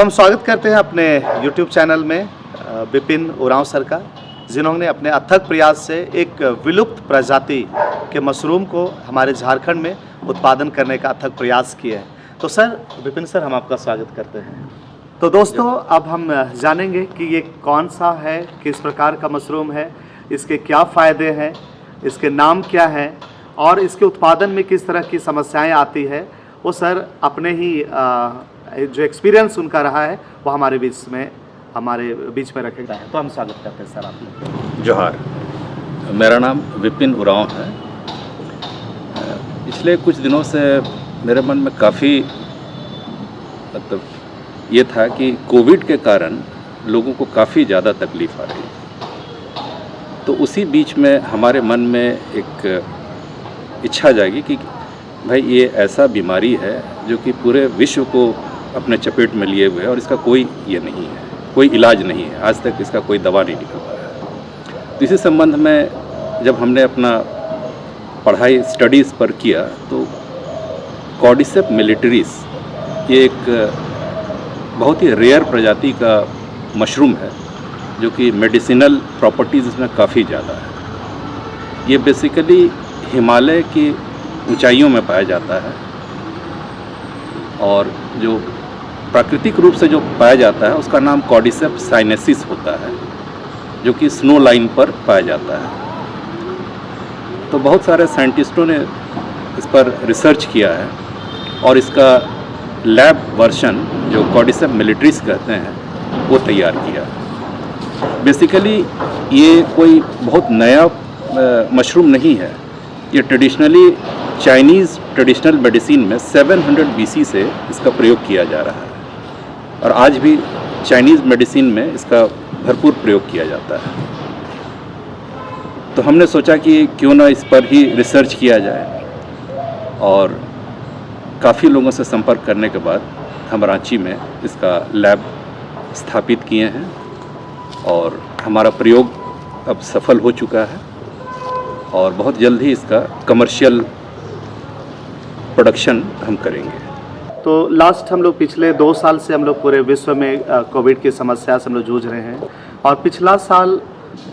तो हम स्वागत करते हैं अपने YouTube चैनल में विपिन उरांव सर का, जिन्होंने अपने अथक प्रयास से एक विलुप्त प्रजाति के मशरूम को हमारे झारखंड में उत्पादन करने का अथक प्रयास किया है। तो सर, विपिन सर, हम आपका स्वागत करते हैं। तो दोस्तों, अब हम जानेंगे कि ये कौन सा है, किस प्रकार का मशरूम है, इसके क्या फ़ायदे हैं, इसके नाम क्या हैं और इसके उत्पादन में किस तरह की समस्याएं आती है। वो सर अपने ही जो एक्सपीरियंस उनका रहा है वो हमारे बीच में रखेगा। तो हम स्वागत करते हैं सर आपका। जोहार, मेरा नाम विपिन उरांव है। पिछले कुछ दिनों से मेरे मन में काफ़ी ये था कि कोविड के कारण लोगों को काफ़ी ज़्यादा तकलीफ़ आ रही है। तो उसी बीच में हमारे मन में एक इच्छा जागी कि भाई ये ऐसा बीमारी है जो कि पूरे विश्व को अपने चपेट में लिए हुए है और इसका कोई ये नहीं है, कोई इलाज नहीं है। आज तक इसका कोई दवा नहीं निकल पाया है। तो इसी संबंध में जब हमने अपना पढ़ाई स्टडीज़ पर किया तो कॉर्डिसेप्स मिलिटरीज ये एक बहुत ही रेयर प्रजाति का मशरूम है जो कि मेडिसिनल प्रॉपर्टीज़ इसमें काफ़ी ज़्यादा है। ये बेसिकली हिमालय की ऊंचाइयों में पाया जाता है और जो प्राकृतिक रूप से जो पाया जाता है उसका नाम कॉर्डिसेप्स साइनेसिस होता है, जो कि स्नो लाइन पर पाया जाता है। तो बहुत सारे साइंटिस्टों ने इस पर रिसर्च किया है और इसका लैब वर्जन जो कॉर्डिसेप्स मिलिटरीज कहते हैं वो तैयार किया। बेसिकली ये कोई बहुत नया मशरूम नहीं है। ये ट्रेडिशनली चाइनीज़ ट्रेडिशनल मेडिसिन में 700 BC से इसका प्रयोग किया जा रहा है और आज भी चाइनीज़ मेडिसिन में इसका भरपूर प्रयोग किया जाता है। तो हमने सोचा कि क्यों ना इस पर ही रिसर्च किया जाए और काफ़ी लोगों से संपर्क करने के बाद हम रांची में इसका लैब स्थापित किए हैं और हमारा प्रयोग अब सफल हो चुका है और बहुत जल्द ही इसका कमर्शियल प्रोडक्शन हम करेंगे। तो लास्ट हम लोग पिछले 2 साल से हम लोग पूरे विश्व में कोविड की समस्या से हम लोग जूझ रहे हैं और पिछला साल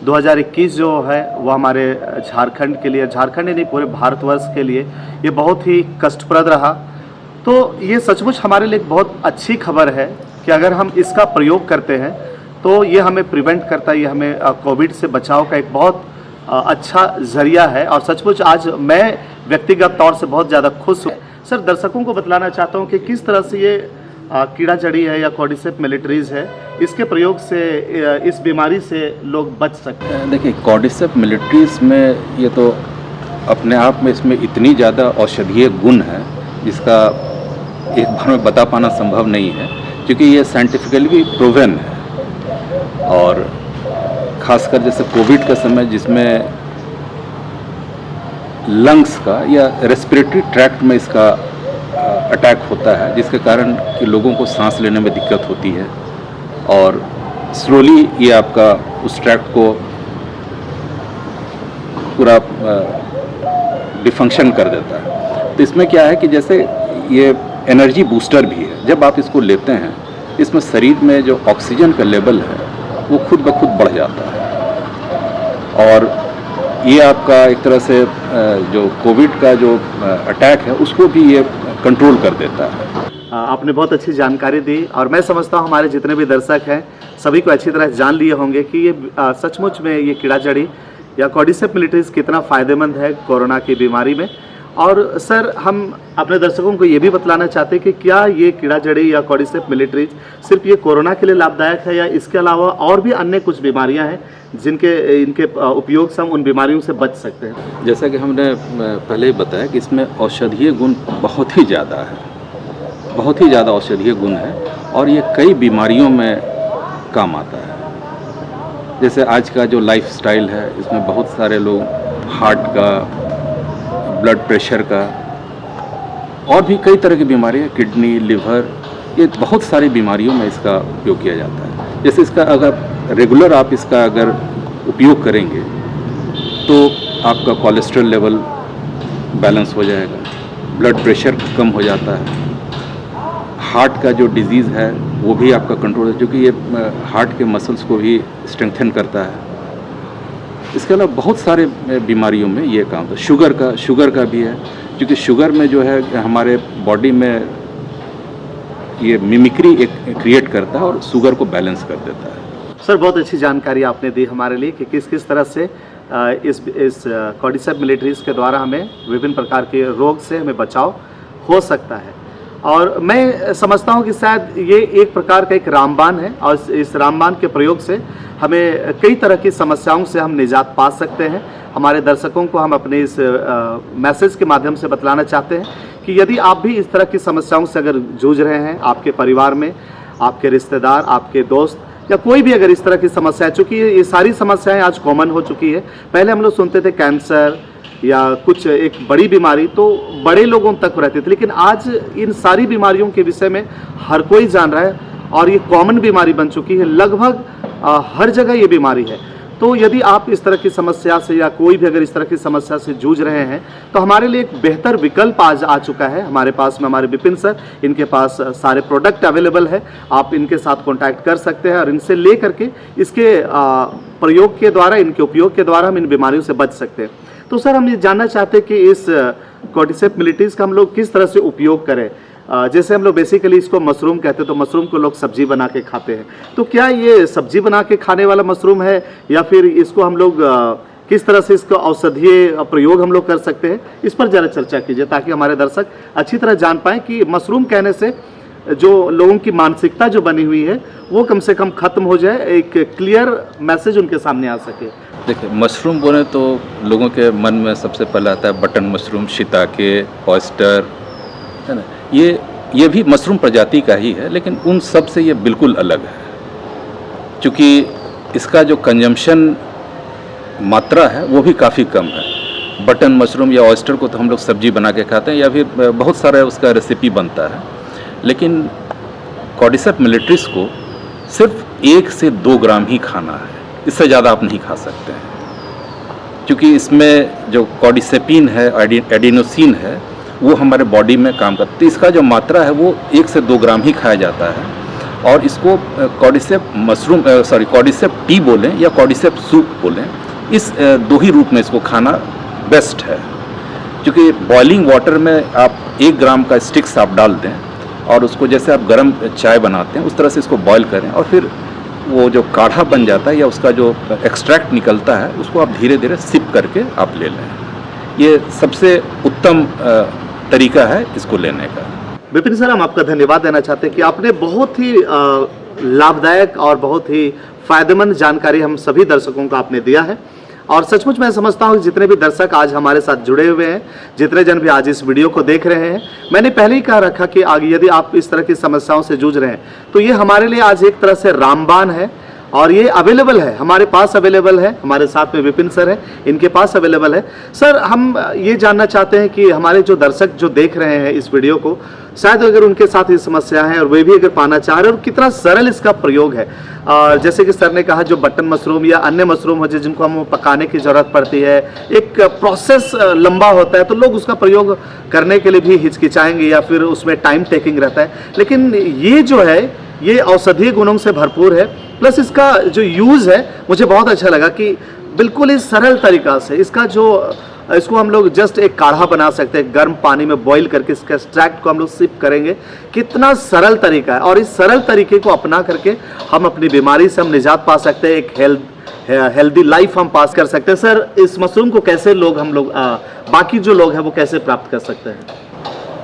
2021 जो है वो हमारे झारखंड के लिए, झारखंड ही नहीं पूरे भारतवर्ष के लिए ये बहुत ही कष्टप्रद रहा। तो ये सचमुच हमारे लिए एक बहुत अच्छी खबर है कि अगर हम इसका प्रयोग करते हैं तो ये हमें प्रिवेंट करता है, ये हमें कोविड से बचाव का एक बहुत अच्छा जरिया है और सचमुच आज मैं व्यक्तिगत तौर से बहुत ज़्यादा खुश हूँ। सर, दर्शकों को बतलाना चाहता हूँ कि किस तरह से ये कीड़ा जड़ी है या कॉर्डिसेप्स मिलिटरीज है, इसके प्रयोग से इस बीमारी से लोग बच सकते हैं। देखिए, कॉर्डिसेप्स मिलिटरीज में ये तो अपने आप में इसमें इतनी ज़्यादा औषधीय गुण है जिसका एक बार में बता पाना संभव नहीं है, क्योंकि ये साइंटिफिकली भी प्रूवन है। और खासकर जैसे कोविड का समय जिसमें लंग्स का या रेस्पिरेटरी ट्रैक्ट में इसका अटैक होता है, जिसके कारण कि लोगों को सांस लेने में दिक्कत होती है और स्लोली ये आपका उस ट्रैक्ट को पूरा डिफंक्शन कर देता है। तो इसमें क्या है कि जैसे ये एनर्जी बूस्टर भी है। जब आप इसको लेते हैं इसमें शरीर में जो ऑक्सीजन का लेवल है वो खुद ब खुद बढ़ जाता है और ये आपका एक तरह से जो कोविड का जो अटैक है उसको भी ये कंट्रोल कर देता है। आपने बहुत अच्छी जानकारी दी और मैं समझता हूँ हमारे जितने भी दर्शक हैं सभी को अच्छी तरह जान लिए होंगे कि ये सचमुच में ये कीड़ा जड़ी या कॉर्डिसेप्स मिलिटरीज कितना फ़ायदेमंद है कोरोना की बीमारी में। और सर, हम अपने दर्शकों को ये भी बतलाना चाहते हैं कि क्या ये कीड़ा जड़ी या कॉर्डिसेप्स मिलिटरीज सिर्फ ये कोरोना के लिए लाभदायक है या इसके अलावा और भी अन्य कुछ बीमारियां हैं इनके उपयोग से हम उन बीमारियों से बच सकते हैं। जैसा कि हमने पहले ही बताया कि इसमें औषधीय गुण बहुत ही ज़्यादा है, बहुत ही ज़्यादा औषधीय गुण है और ये कई बीमारियों में काम आता है। जैसे आज का जो लाइफस्टाइल है इसमें बहुत सारे लोग हार्ट का, ब्लड प्रेशर का और भी कई तरह की बीमारियाँ, किडनी, लिवर, ये बहुत सारी बीमारियों में इसका उपयोग किया जाता है। जैसे इसका अगर रेगुलर आप इसका अगर उपयोग करेंगे तो आपका कोलेस्ट्रॉल लेवल बैलेंस हो जाएगा, ब्लड प्रेशर कम हो जाता है, हार्ट का जो डिजीज़ है वो भी आपका कंट्रोल है, जो कि ये हार्ट के मसल्स को भी स्ट्रेंथन करता है। इसके अलावा बहुत सारे बीमारियों में ये काम है। शुगर का भी है, क्योंकि शुगर में जो है हमारे बॉडी में ये मिमिक्री एक क्रिएट करता है और शुगर को बैलेंस कर देता है। सर बहुत अच्छी जानकारी आपने दी हमारे लिए कि किस किस तरह से इस कॉर्डिसेप मिलिट्रीज के द्वारा हमें विभिन्न प्रकार के रोग से हमें बचाव हो सकता है। और मैं समझता हूं कि शायद ये एक प्रकार का एक रामबाण है और इस रामबाण के प्रयोग से हमें कई तरह की समस्याओं से हम निजात पा सकते हैं। हमारे दर्शकों को हम अपने इस मैसेज के माध्यम से बतलाना चाहते हैं कि यदि आप भी इस तरह की समस्याओं से अगर जूझ रहे हैं, आपके परिवार में, आपके रिश्तेदार, आपके दोस्त या कोई भी अगर इस तरह की समस्या है, चूँकि ये सारी समस्याएं आज कॉमन हो चुकी है। पहले हम लोग सुनते थे कैंसर या कुछ एक बड़ी बीमारी तो बड़े लोगों तक रहती थी, लेकिन आज इन सारी बीमारियों के विषय में हर कोई जान रहा है और ये कॉमन बीमारी बन चुकी है। लगभग हर जगह ये बीमारी है। तो यदि आप इस तरह की समस्या से या कोई भी अगर इस तरह की समस्या से जूझ रहे हैं तो हमारे लिए एक बेहतर विकल्प आज आ चुका है हमारे पास में। हमारे विपिन सर, इनके पास सारे प्रोडक्ट अवेलेबल है। आप इनके साथ कांटेक्ट कर सकते हैं और इनसे ले करके इसके प्रयोग के द्वारा, इनके उपयोग के द्वारा हम इन बीमारियों से बच सकते हैं। तो सर हम ये जानना चाहते हैं कि इस कॉर्डिसेप मिलिट्रीज का हम लोग किस तरह से उपयोग करें। जैसे हम लोग बेसिकली इसको मशरूम कहते हैं, तो मशरूम को लोग सब्जी बना के खाते हैं। तो क्या ये सब्जी बना के खाने वाला मशरूम है या फिर इसको हम लोग किस तरह से इसका औषधीय प्रयोग हम लोग कर सकते हैं, इस पर ज़रा चर्चा कीजिए ताकि हमारे दर्शक अच्छी तरह जान पाएँ कि मशरूम कहने से जो लोगों की मानसिकता जो बनी हुई है वो कम से कम खत्म हो जाए, एक क्लियर मैसेज उनके सामने आ सके। देखिए, मशरूम बोले तो लोगों के मन में सबसे पहले आता है बटन मशरूम, शिताके, ऑयस्टर, है ना। ये भी मशरूम प्रजाति का ही है, लेकिन उन सब से ये बिल्कुल अलग है, क्योंकि इसका जो कंजम्पशन मात्रा है वो भी काफ़ी कम है। बटन मशरूम या ऑयस्टर को तो हम लोग सब्जी बना के खाते हैं या फिर बहुत सारा उसका रेसिपी बनता है, लेकिन कॉर्डिसेप मिलिट्रीज को सिर्फ 1 से 2 ग्राम ही खाना है, इससे ज़्यादा आप नहीं खा सकते हैं, क्योंकि इसमें जो कॉर्डिसेपिन है, एडिनोसिन है, वो हमारे बॉडी में काम करता है। तो इसका जो मात्रा है वो 1 से 2 ग्राम ही खाया जाता है। और इसको कॉर्डिसेप टी बोलें या कॉर्डिसेप सूप बोलें, इस 2 ही रूप में इसको खाना बेस्ट है। क्योंकि बॉइलिंग वाटर में आप 1 ग्राम का स्टिक्स आप डाल दें और उसको जैसे आप गर्म चाय बनाते हैं उस तरह से इसको बॉईल करें और फिर वो जो काढ़ा बन जाता है या उसका जो एक्सट्रैक्ट निकलता है उसको आप धीरे धीरे सिप करके आप ले लें। ये सबसे उत्तम तरीका है इसको लेने का। विपिन सर, हम आपका धन्यवाद देना चाहते हैं कि आपने बहुत ही लाभदायक और बहुत ही फायदेमंद जानकारी हम सभी दर्शकों को आपने दिया है। और सचमुच मैं समझता हूँ जितने भी दर्शक आज हमारे साथ जुड़े हुए हैं, जितने जन भी आज इस वीडियो को देख रहे हैं, मैंने पहले ही कहा रखा कि आगे यदि आप इस तरह की समस्याओं से जूझ रहे हैं तो ये हमारे लिए आज एक तरह से रामबाण है और ये अवेलेबल है, हमारे पास अवेलेबल है। हमारे साथ में विपिन सर है, इनके पास अवेलेबल है। सर, हम ये जानना चाहते हैं कि हमारे जो दर्शक जो देख रहे हैं इस वीडियो को, शायद अगर उनके साथ ये समस्या है और वे भी अगर पाना चाह रहे हैं और कितना सरल इसका प्रयोग है। जैसे कि सर ने कहा, जो बटन मशरूम या अन्य मशरूम हो जिनको हम पकाने की ज़रूरत पड़ती है, एक प्रोसेस लंबा होता है, तो लोग उसका प्रयोग करने के लिए भी हिचकिचाएंगे या फिर उसमें टाइम टेकिंग रहता है। लेकिन ये जो है ये औषधीय गुणों से भरपूर है, प्लस इसका जो यूज़ है मुझे बहुत अच्छा लगा कि बिल्कुल ही सरल तरीक़ा से इसको हम लोग जस्ट एक काढ़ा बना सकते हैं, गर्म पानी में बॉईल करके इसका एक्सट्रैक्ट को हम लोग सिप करेंगे। कितना सरल तरीका है और इस सरल तरीके को अपना करके हम अपनी बीमारी से हम निजात पा सकते हैं, एक हेल्दी लाइफ हम पास कर सकते हैं। सर, इस मशरूम को कैसे हम लोग बाकी जो लोग हैं वो कैसे प्राप्त कर सकते हैं?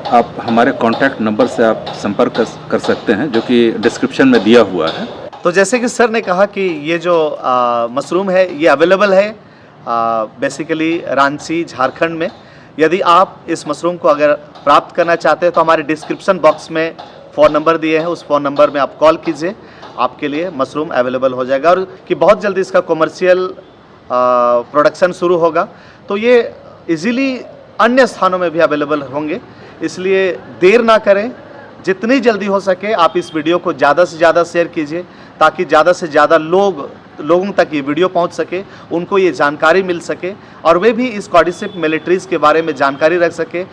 आप हमारे कॉन्टैक्ट नंबर से आप संपर्क कर सकते हैं, जो कि डिस्क्रिप्शन में दिया हुआ है। तो जैसे कि सर ने कहा कि ये जो मशरूम है ये अवेलेबल है बेसिकली रांची, झारखंड में। यदि आप इस मशरूम को अगर प्राप्त करना चाहते हैं तो हमारे डिस्क्रिप्शन बॉक्स में फ़ोन नंबर दिए हैं, उस फ़ोन नंबर में आप कॉल कीजिए, आपके लिए मशरूम अवेलेबल हो जाएगा। और कि बहुत जल्दी इसका कॉमर्शियल प्रोडक्शन शुरू होगा, तो ये इजीली अन्य स्थानों में भी अवेलेबल होंगे। इसलिए देर ना करें, जितनी जल्दी हो सके आप इस वीडियो को ज़्यादा से ज़्यादा शेयर कीजिए ताकि ज़्यादा से ज़्यादा लोगों तक ये वीडियो पहुंच सके, उनको ये जानकारी मिल सके और वे भी इस कॉर्डिसेप मिलिट्रीज के बारे में जानकारी रख सके।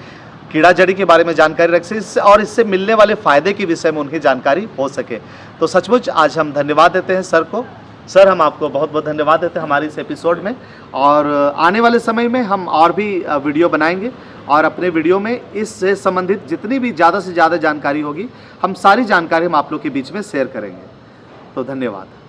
कीड़ा जड़ी के बारे में जानकारी रख सके और इससे मिलने वाले फ़ायदे के विषय में उनकी जानकारी हो सके। तो सचमुच आज हम धन्यवाद देते हैं सर को। सर, हम आपको बहुत बहुत धन्यवाद देते हैं हमारे इस एपिसोड में, और आने वाले समय में हम और भी वीडियो बनाएंगे और अपने वीडियो में इससे संबंधित जितनी भी ज़्यादा से ज़्यादा जानकारी होगी हम सारी जानकारी हम आप लोग के बीच में शेयर करेंगे। तो धन्यवाद।